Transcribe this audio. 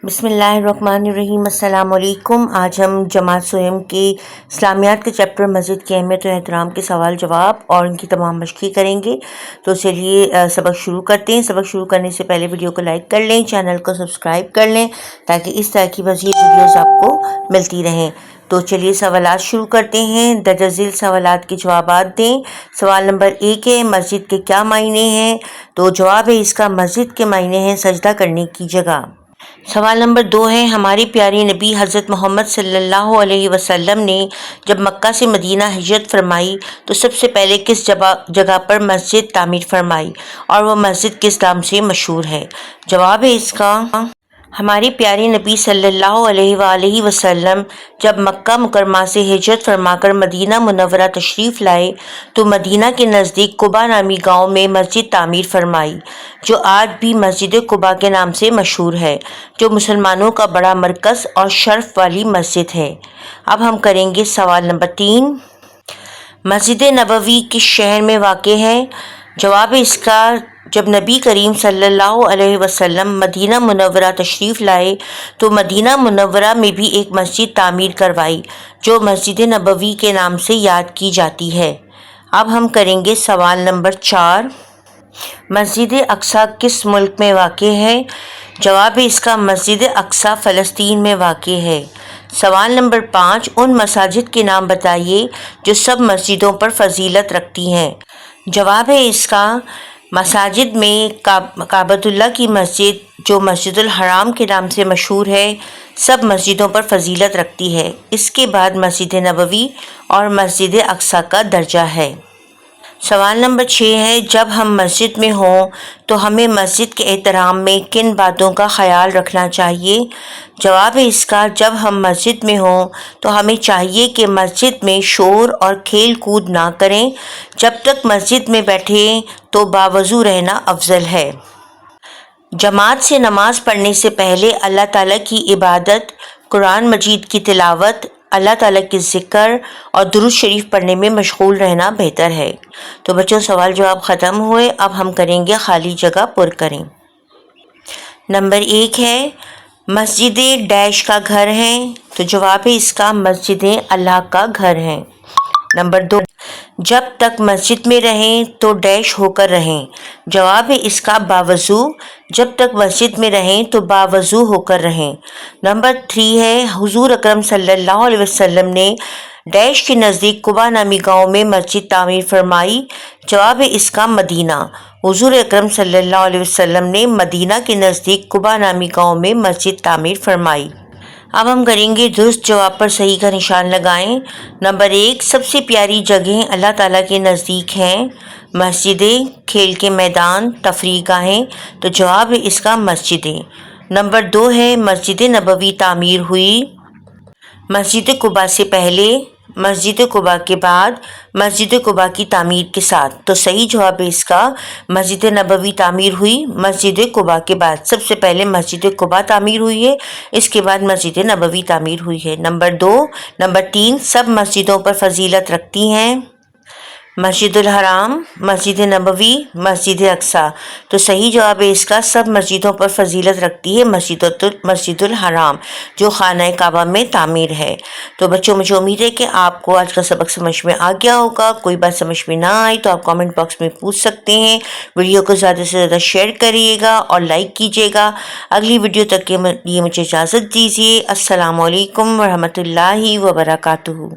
बिस्मिल्लाहिर्रहमानिर्रहीम। अस्सलाम वालेकुम। आज हम जमात सोयम के इस्लामियात के चैप्टर मस्जिद की अहमियत और एहतराम के सवाल जवाब और उनकी तमाम मशक़ी करेंगे। तो चलिए सबक शुरू करते हैं। सबक शुरू करने से पहले वीडियो को लाइक कर लें, चैनल को सब्सक्राइब कर लें ताकि इस तरह की मज़ीद वीडियोज़ आपको मिलती रहें। तो चलिए सवालात शुरू करते हैं। दर्ज झील सवालात के जवाबात दें। सवाल नंबर 1 है, मस्जिद के क्या मायने हैं? तो जवाब है इसका, मस्जिद के मायने हैं सजदा करने की जगह। सवाल नंबर 2 है, हमारे प्यारे नबी हज़रत मोहम्मद सल्लल्लाहु अलैहि वसल्लम ने जब मक्का से मदीना हिजरत फरमाई तो सबसे पहले किस जगह पर मस्जिद तामीर फरमाई और वह मस्जिद किस नाम से मशहूर है? जवाब है इसका, हमारे प्यारे नबी सल्लल्लाहु अलैहि वसल्लम जब मक्का मुकरमा से हिजरत फरमाकर मदीना मुनव्वरा तशरीफ़ लाए तो मदीना के नज़दीक कुबा नामी गांव में मस्जिद तामीर फरमाई, जो आज भी मस्जिद कुबा के नाम से मशहूर है, जो मुसलमानों का बड़ा मरकज़ और शर्फ वाली मस्जिद है। अब हम करेंगे सवाल नंबर 3, मस्जिद नबवी किस शहर में वाक़ है? जवाब है इसका, जब नबी करीम सल्लल्लाहु अलैहि वसल्लम मदीना मुनव्वरा तशरीफ़ लाए तो मदीना मुनव्वरा में भी एक मस्जिद तामीर करवाई जो मस्जिद नबवी के नाम से याद की जाती है। अब हम करेंगे सवाल नंबर 4, मस्जिद अक्सा किस मुल्क में वाक़ है? जवाब है इसका, मस्जिद अक्सा फ़लस्तीन में वाक़ है। सवाल नंबर 5, उन मसाजिद के नाम बताइए जो सब मस्जिदों पर फजीलत रखती हैं। जवाब है इसका, मसाजिद में काबतुल्लाह की मस्जिद जो मस्जिदुल हराम के नाम से मशहूर है सब मस्जिदों पर फजीलत रखती है। इसके बाद मस्जिद नबवी और मस्जिद अक्सा का दर्जा है। सवाल नंबर 6 है, जब हम मस्जिद में हों तो हमें मस्जिद के एहतराम में किन बातों का ख्याल रखना चाहिए? जवाब है इसका, जब हम मस्जिद में हों तो हमें चाहिए कि मस्जिद में शोर और खेल कूद ना करें। जब तक मस्जिद में बैठें तो बावज़ू रहना अफजल है। जमात से नमाज पढ़ने से पहले अल्लाह ताला की इबादत, कुरान मजीद की तिलावत, अल्लाह ताला के ज़िक्र और दुरूद शरीफ पढ़ने में मशगूल रहना बेहतर है। तो बच्चों, सवाल जवाब ख़त्म हुए। अब हम करेंगे खाली जगह पुर करें। नंबर 1 है, मस्जिदें डैश का घर हैं? तो जवाब है इसका, मस्जिदें अल्लाह का घर हैं। नंबर 2, जब तक मस्जिद में रहें तो डैश होकर रहें? जवाब है इसका, बावजू। जब तक मस्जिद में रहें तो बावजू होकर रहें। नंबर 3 है, हुजूर अकरम सल्लल्लाहु अलैहि वसल्लम ने डैश के नज़दीक कुबा नामी गांव में मस्जिद तामीर फरमाई? जवाब है इसका, मदीना। हुजूर अकरम सल्लल्लाहु अलैहि वसल्लम ने मदीना के नज़दीक कुबा नामी गांव में मस्जिद तामीर फरमाई। अब हम करेंगे दुरुस्त जवाब पर सही का निशान लगाएं। नंबर 1, सबसे प्यारी जगह अल्लाह ताला के नज़दीक हैं। मस्जिदें, खेल के मैदान, तफरीह गाहें। तो जवाब है इसका, मस्जिदें। नंबर 2 है, मस्जिद नबवी तामीर हुई मस्जिद कुबा से पहले, मस्जिद कुबा के बाद, मस्जिद कुबा की तामीर के साथ। तो सही जवाब है इसका, मस्जिद नबवी तामीर हुई मस्जिद कुबा के बाद। सबसे पहले मस्जिद कुबा तामीर हुई है, इसके बाद मस्जिद नबवी तामीर हुई है। नंबर 2, नंबर 3, सब मस्जिदों पर फजीलत रखती हैं। मस्जिदुल हराम, मस्जिद नबवी, मस्जिद अक्सा। तो सही जवाब है इसका, सब मस्जिदों पर फजीलत रखती है मस्जिदुल हराम जो खाना काबा में तामीर है। तो बच्चों, मुझे उम्मीद है कि आपको आज का सबक समझ में आ गया होगा। कोई बात समझ में ना आई तो आप कमेंट बॉक्स में पूछ सकते हैं। वीडियो को ज़्यादा से ज़्यादा शेयर करिएगा और लाइक कीजिएगा। अगली वीडियो तक के लिए मुझे इजाज़त दीजिए। अस्सलामु अलैकुम वरहमतुल्लाहि वबरकातुहू।